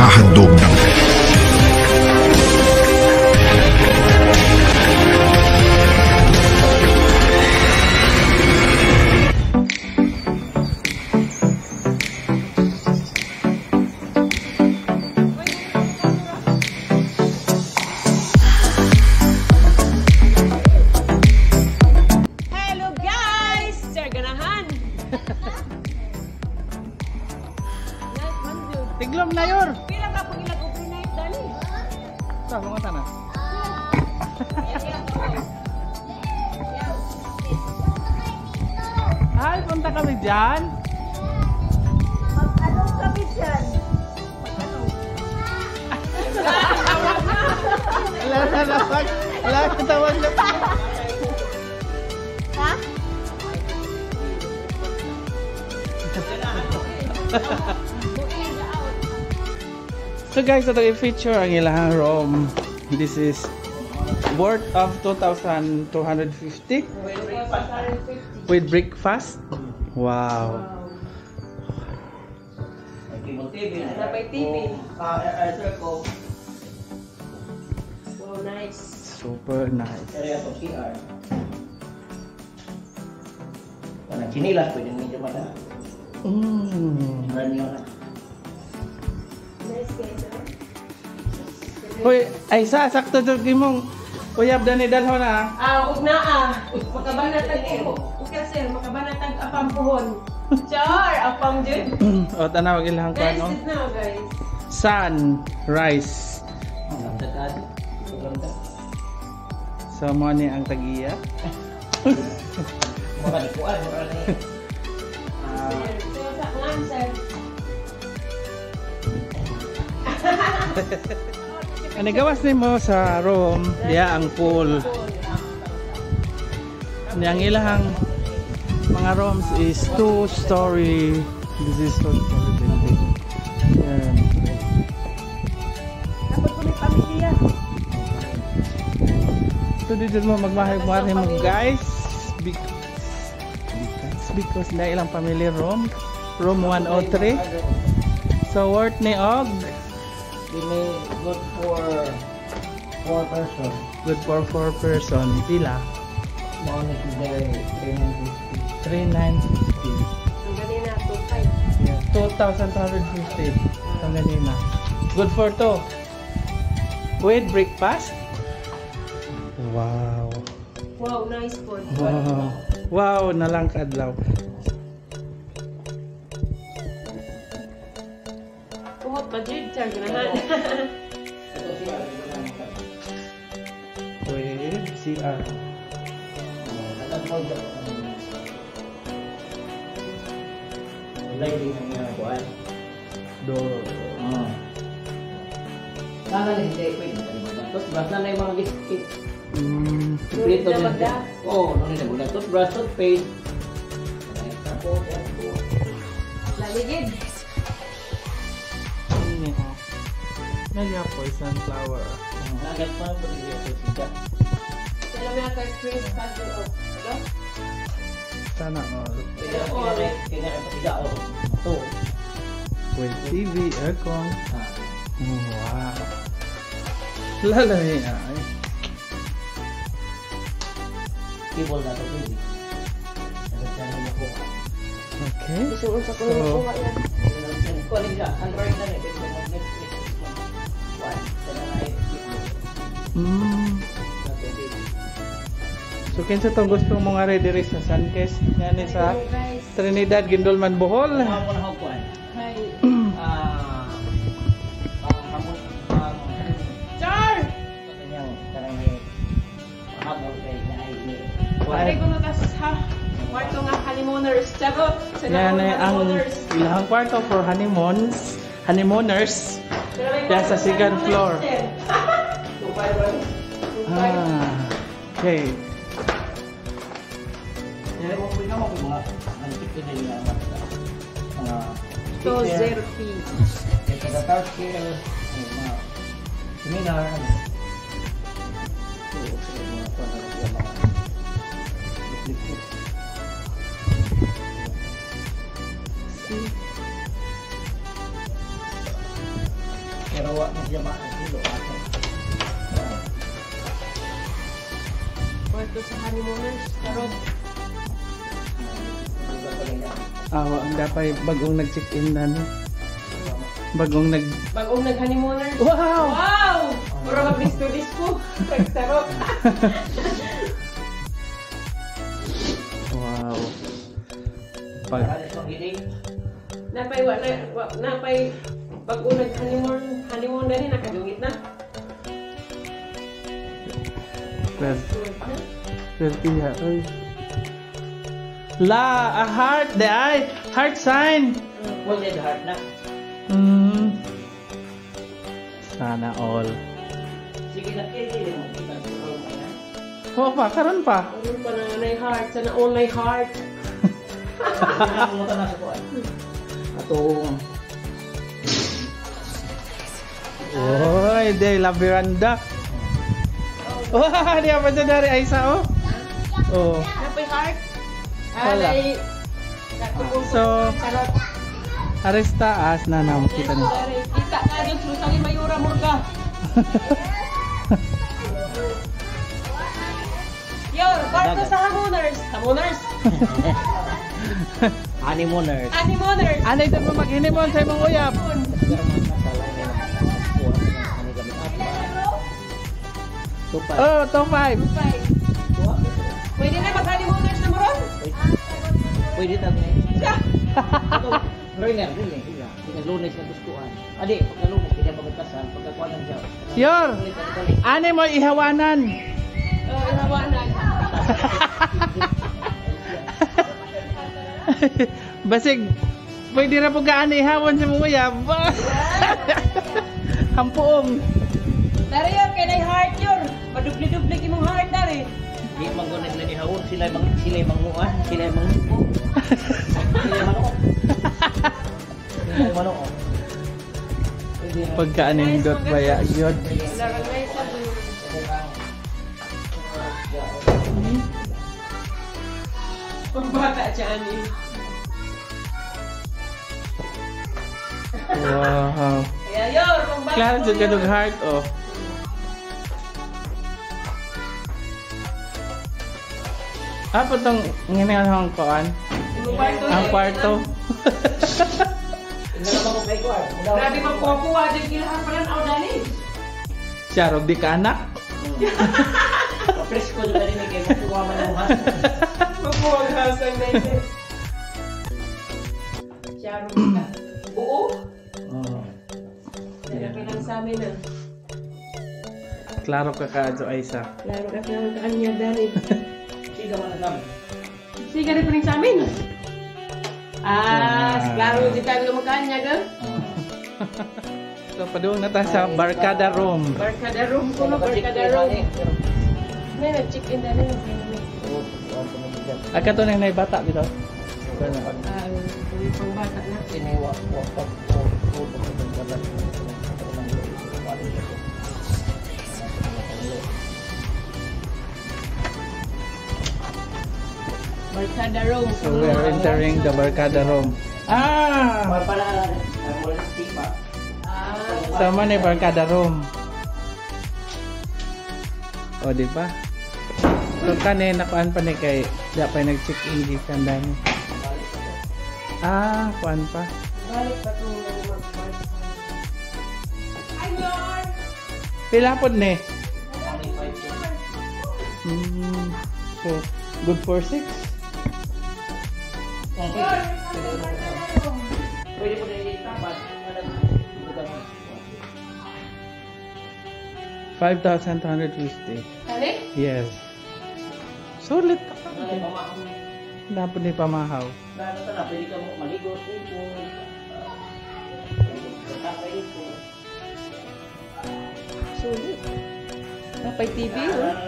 naghahandog ng Tiglom na yor. Pila ka pag ilag overnight dali. Sa mga sana. Ay, punta kami diyan. Mag-anong kami dyan? Wala na tawag na. Ha? So guys, ito i-feature ang ilang room. This is worth of 2,250 with breakfast. Wow. May TV. So nice. Super nice. Chinilas pwede medyo mata. Nice guys. Hoy, ay sakto to mong uyab dani dalhon na. Ug naa. Makabanatag ko. Okay sir, makabanatag apam puhon. Char, apam jud. O tanaw ilang Guys, kano. sit now guys. Sunrise. So mo ni ang tagiya. Mura di kuan, mura ni. Sir, sa ngan sir. Ano gawas nimo sa room, diya ang pool. Ang ilang mga rooms is 2-story. This is 2-story building. Yan. Dapat ko may pamilya. So dito mo magmahal mo guys. Because na ilang family room. Room 103. So worth ni og Ini good for 4 person. good for 4 person. Pila? Mau ni dari 3,950. Ang ganina 25. Yeah, 2,250. Ang ganina. Good for 2. With breakfast? Wow. Wow, nice food. Wow. Wow, nalang kadlaw. Puhot pa jud char ganahan. With CR. Lagi niya kuan. Door. Sana ni hindi pwede. Terus basta na yung mga gift. Sulit na magda. Oh, nung na bulan. Terus brush paste. Laligid. Ini oh. Nagya po sunflower. Agad pa po niya siya. Sila may kay Chris Pastor of. Ano? Sana all. Kaya tidak oh. To. With TV, aircon. Wow. Lala niya. Keyboard na to pwede. Okay. Gusto ko sa kuha yan. Kunin siya. Android na rin. So kinsa tong gusto mo nga diri sa Sunkest ngani sa Trinidad, Gindolman, Bohol. Char! Pare ko na tas ha. Kwarto nga honeymooners. Charo. Yan ay ang ilang kwarto for honeymooners. Yan sa second floor. Okay. So, 0 fee. Seminar. Pero wala na siya makakilo. Kwarto sa honeymooners. Karot. Awa, ang dapay bagong nag-check-in na no. Bagong nag-honeymooners. Wow! Wow! Puro mag-disco-disco. Nagsarot. Wow. Napay bagong nag-honeymoon na rin, nakadungit na. Pertiya, oy. La, a heart, the eye, heart sign. Well, dead heart na. Sana all. Sige na, kaya mo kita siguro mo na. Oo pa, karon pa. Ano pa na na heart? Sana all my heart. Nakalimutan na sa kuwan. Atong. Oy, de la veranda. Wah, dia apa dyan dari Aisa, oh? Oh. Napay heart? Wala. So, ares taas na naman kita niyo. Kita nga dyan, sulusangin mayura murga. Yor, kwarto sa honeymooners. Honeymooners. Honeymooners. Anay dyan mo mag-honeymoon sa imong uyab. Oh, top 5. Pwede na mag-honeymooners na moron? Pwede tayo. Ringan. Lunes na gustuhan. Adi, pagkalunes, hindi na magkasan. Pagkakuha ng job. Yor, anay mo ihawanan. Ihawanan. Basig, pwede na po ka ihawan sa imong uyab. Hampuong. Dari yun, kaya na heart yun. Madubli-dubli imong heart dari. Di manggunin na ihawon. Sila manguan. Sila manguko. Sila manguko. Sila manguko. Pagkaanindot ba ya yun? Larang na isa doon. Pagbata siya, ani. Wow. Kaya yun, pagbata. Klaro dyan ka ng heart, oh. Apa tong nginang ang koan? Ang kwarto. Grabe magkuha-kuha dyan kilahan pa lang ako dali. Siya, rog di ka anak? Presko juga din kayo magkuha man ng mas. Magkuha ang hasang na ito. Siya, ka. Oo. Grabe lang sa amin ah. Klaro ka ka, Jo Aisa. Laro ka sa kanya dali. Siga man na Sige rin pa rin sa amin. Klaro di tayo magkanya ka. So, paduong na tayo sa Barkada Room. Barkada room ko no, barkada room. May nag-check-in na rin. Agka to nang naibata dito. Uwi pang bata na. Barkada room. So, we are entering the Barkada Room. Para wala tipa. Sama ni Barkada Room. O, di ba? So, kanin, nakuan pa ni kay dapat nag-check-in gikan dami. Kuan pa. Balik pa ito mag-park. Ayun! Pila po ni? So, good for 6? Pwede po na itapat. 5,250. Kali? Yes. Sulit. Pamahaw. Dapat ni pamahaw. Pwede ka maligo. Sulit. Napay TV, oh.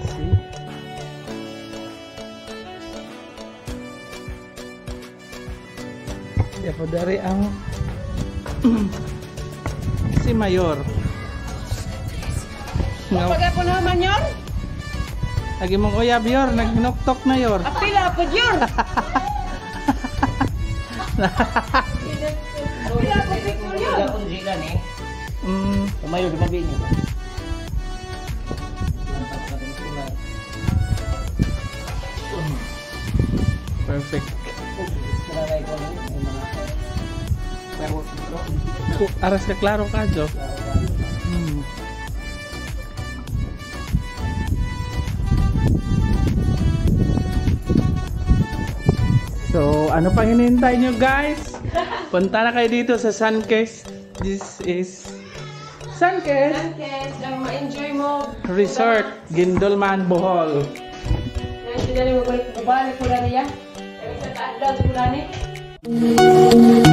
See? Ya po dari ang si Mayor. Kapag ako naman yun, Lagi mong uyab yor, nagminoktok na yor. apila po yun. Apila po dumabi niyo. Perfect. Sinaray ko yung mga fireworks dito. Aras ka klaro ka, Jo. So, ano pang hinihintay nyo, guys? Punta na kayo dito sa Suncrest. This is Suncrest Sankes, ang ma-enjoy mo. Resort, Gindolman, Bohol. Sila rin mo balik ko na niya. Kaya sa kaadlaw, siguro ni.